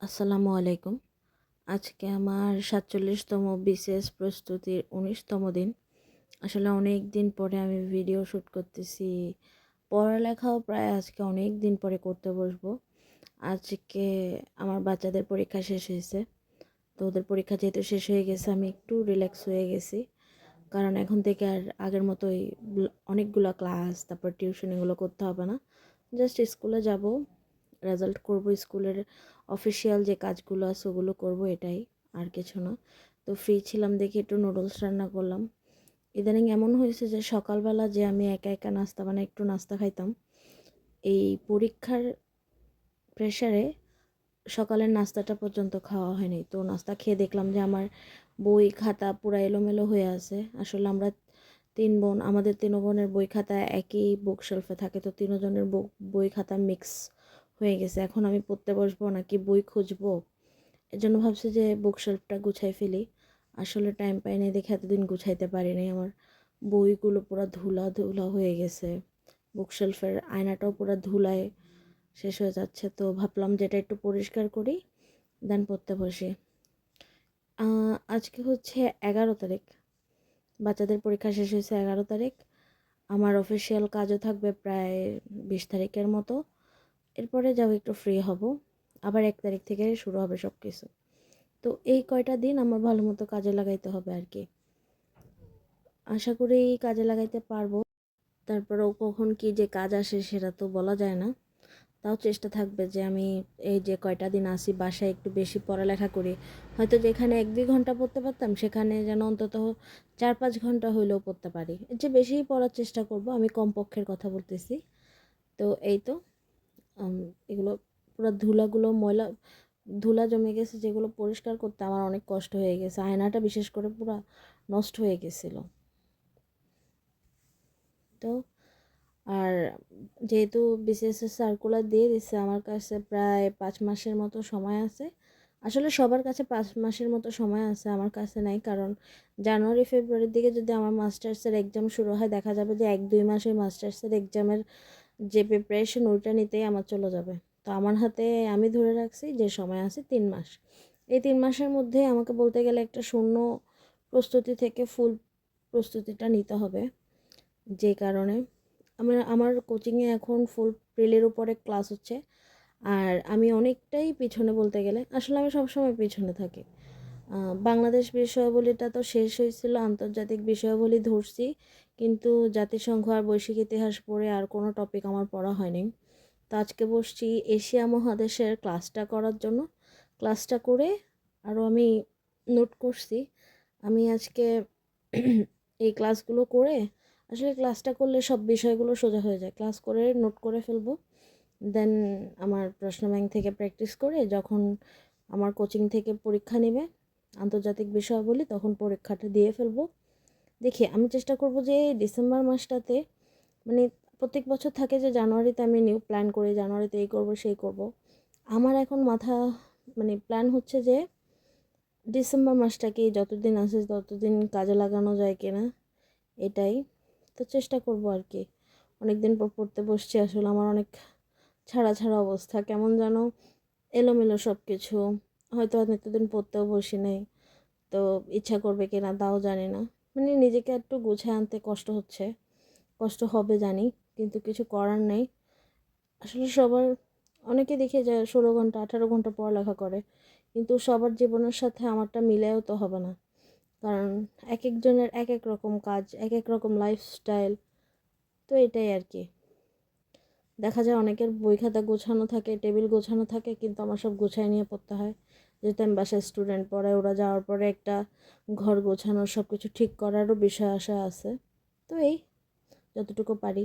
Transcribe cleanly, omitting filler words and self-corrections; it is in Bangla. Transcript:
আসসালামু আলাইকুম। আজকে আমার ৪৭তম বিসিএস প্রস্তুতির ১৯তম দিন। আসলে অনেক দিন পরে আমি ভিডিও শ্যুট করতেছি। পড়ালেখাও প্রায় আজকে অনেক দিন পরে করতে বসবো। আজকে আমার বাচ্চাদের পরীক্ষা শেষ হয়েছে। তো ওদের পরীক্ষা যেহেতু শেষ হয়ে গেছে, আমি একটু রিল্যাক্স হয়ে গেছি। কারণ এখন থেকে আর আগের মতোই অনেকগুলো ক্লাস, তারপর টিউশন এগুলো করতে হবে না। জাস্ট স্কুলে যাব, রেজাল্ট করব, স্কুলের অফিসিয়াল যে কাজগুলো আছে ওগুলো করব, এটাই, আর কিছু না। তো ফ্রি ছিলাম দেখে একটু নুডলস রান্না করলাম। ইদানিং এমন হয়েছে যে সকালবেলা যে আমি একা একা নাস্তা বানাই একটু নাস্তা খাইতাম, এই পরীক্ষার প্রেশারে সকালের নাস্তাটা পর্যন্ত খাওয়া হয়নি। তো নাস্তা খেয়ে দেখলাম যে আমার বই খাতা পুরো এলোমেলো হয়ে আছে। আসলে আমরা তিন বোন, আমাদের তিন বোনের বই খাতা একই বুক শেলফে থাকে, তো তিনজনের বই খাতা মিক্স হয়ে গেছে। এখন আমি পড়তে বসবো নাকি বই খুঁজবো, এর জন্য ভাবছি যে বুক শেলফটা গুছাই ফেলি। আসলে টাইম পাইনি দেখে এতদিন গুছাইতে পারিনি। আমার বইগুলো পুরো ধুলা ধুলা হয়ে গেছে, বুক শেলফের আয়নাটাও পুরো ধুলায় শেষ হয়ে যাচ্ছে। তো ভাবলাম যে এটা একটু পরিষ্কার করি, দেন পড়তে বসি। আজকে হচ্ছে 11 তারিখ, বাচ্চাদের পরীক্ষা শেষ হয়েছে 11 তারিখ। আমার অফিসিয়াল কাজও থাকবে প্রায় 20 তারিখের মতো। এরপরে যাও একটু ফ্রি হব, আবার 1 তারিখ থেকে শুরু হবে সব কিছু। তো এই কয়টা দিন আমার ভালো মতো কাজে লাগাইতে হবে আর কি। আশা করি কাজে লাগাইতে পারবো। তারপরেও কখন কি যে কাজ আসে সেটা তো বলা যায় না। তাও চেষ্টা থাকবে যে আমি এই যে কয়টা দিন আসি বাসায় একটু বেশি পড়ালেখা করি। হয়তো যেখানে 1-2 ঘন্টা পড়তে পারতাম সেখানে যেন অন্তত 4-5 ঘন্টা হইলেও পড়তে পারি। এর চেয়ে বেশিই পড়ার চেষ্টা করব, আমি কমপক্ষের কথা বলতেছি। তো এই তো এগুলো পুরো ধুলাগুলো ময়লা ধুলা জমে গেছে, যেগুলো পরিষ্কার করতে আমার অনেক কষ্ট হয়ে গেছে। আয়নাটা বিশেষ করে পুরো নষ্ট হয়ে গেছিলো। তো আর যেহেতু বিসিএসের সার্কুলার দিয়ে দিচ্ছে, আমার কাছে প্রায় 5 মাসের মতো সময় আছে। আসলে সবার কাছে 5 মাসের মতো সময় আছে, আমার কাছে নাই। কারণ জানুয়ারি ফেব্রুয়ারির দিকে যদি আমার মাস্টার্সের এক্সাম শুরু হয়, দেখা যাবে যে 1-2 মাসে মাস্টার্সের এক্সামের যে প্রিপারেশন ওইটা নিতেই আমার চলে যাবে। তো আমার হাতে আমি ধরে রাখছি যে সময় আছে 3 মাস। এই 3 মাসের মধ্যে আমাকে বলতে গেলে একটা শূন্য প্রস্তুতি থেকে ফুল প্রস্তুতিটা নিতে হবে। যে কারণে আমার কোচিংয়ে এখন ফুল প্রিলির উপরে ক্লাস হচ্ছে। আর আমি অনেকটাই পিছনে, বলতে গেলে আসলে আমি সবসময় পিছনে থাকি। বাংলাদেশ বিষয়াবলীটা তো শেষ হয়েছিল, আন্তর্জাতিক বিষয়াবলী ধরছি, কিন্তু জাতিসংঘ আর বৈশ্বিক ইতিহাস পড়ে আর কোনো টপিক আমার পড়া হয়নি। তো আজকে বসছি এশিয়া মহাদেশের ক্লাসটা করার জন্য। ক্লাসটা করে আরও আমি নোট করছি। আমি আজকে এই ক্লাসগুলো করে, আসলে ক্লাসটা করলে সব বিষয়গুলো সোজা হয়ে যায়। ক্লাস করে নোট করে ফেলবো, দেন আমার প্রশ্ন ব্যাংক থেকে প্র্যাকটিস করে যখন আমার কোচিং থেকে পরীক্ষা নেবে আন্তর্জাতিক বিষয়াবলী, তখন পরীক্ষাটা দিয়ে ফেলবো। দেখি, আমি চেষ্টা করব যে ডিসেম্বর মাসটাতে, মানে প্রত্যেক বছর থাকে যে জানুয়ারিতে আমি নিউ প্ল্যান করি, জানুয়ারিতে এই করব সেই করব। আমার এখন মাথা, মানে প্ল্যান হচ্ছে যে ডিসেম্বর মাসটাকে যতদিন আছে ততদিন কাজে লাগানো যায় কিনা, এটাই। তো চেষ্টা করব আর কি। অনেক দিন পর পড়তে বসছি, আসলে আমার অনেক ছাড়া ছাড়া অবস্থা, কেমন যেন এলোমেলো সব কিছু। হয়তো আর এতদিন পড়তেও বসি নাই, তো ইচ্ছা করবে কিনা তাও জানি না। মানে নিজেকে একটু গুছিয়ে আনতে কষ্ট হচ্ছে, কষ্ট হবে জানি, কিন্তু কিছু করার নেই। আসলে সবার, অনেকে দেখে যায় 16 ঘন্টা 18 ঘন্টা পড়ালেখা করে, কিন্তু সবার জীবনের সাথে আমারটা মিলেও তো হবে না। কারণ এক একজনের এক এক রকম কাজ, এক এক রকম লাইফস্টাইল। তো এটাই আর কি। দেখা যায় অনেকের বই খাতা গোছানো থাকে, টেবিল গোছানো থাকে, কিন্তু আমার সব গোছায় নিয়ে পড়তে হয়। যেহেতু আমি বাসায় স্টুডেন্ট, পরে ওরা যাওয়ার পরে একটা ঘর গোছানোর, সব কিছু ঠিক করারও বিষয় আসা আছে। তো এই যতটুকু পারি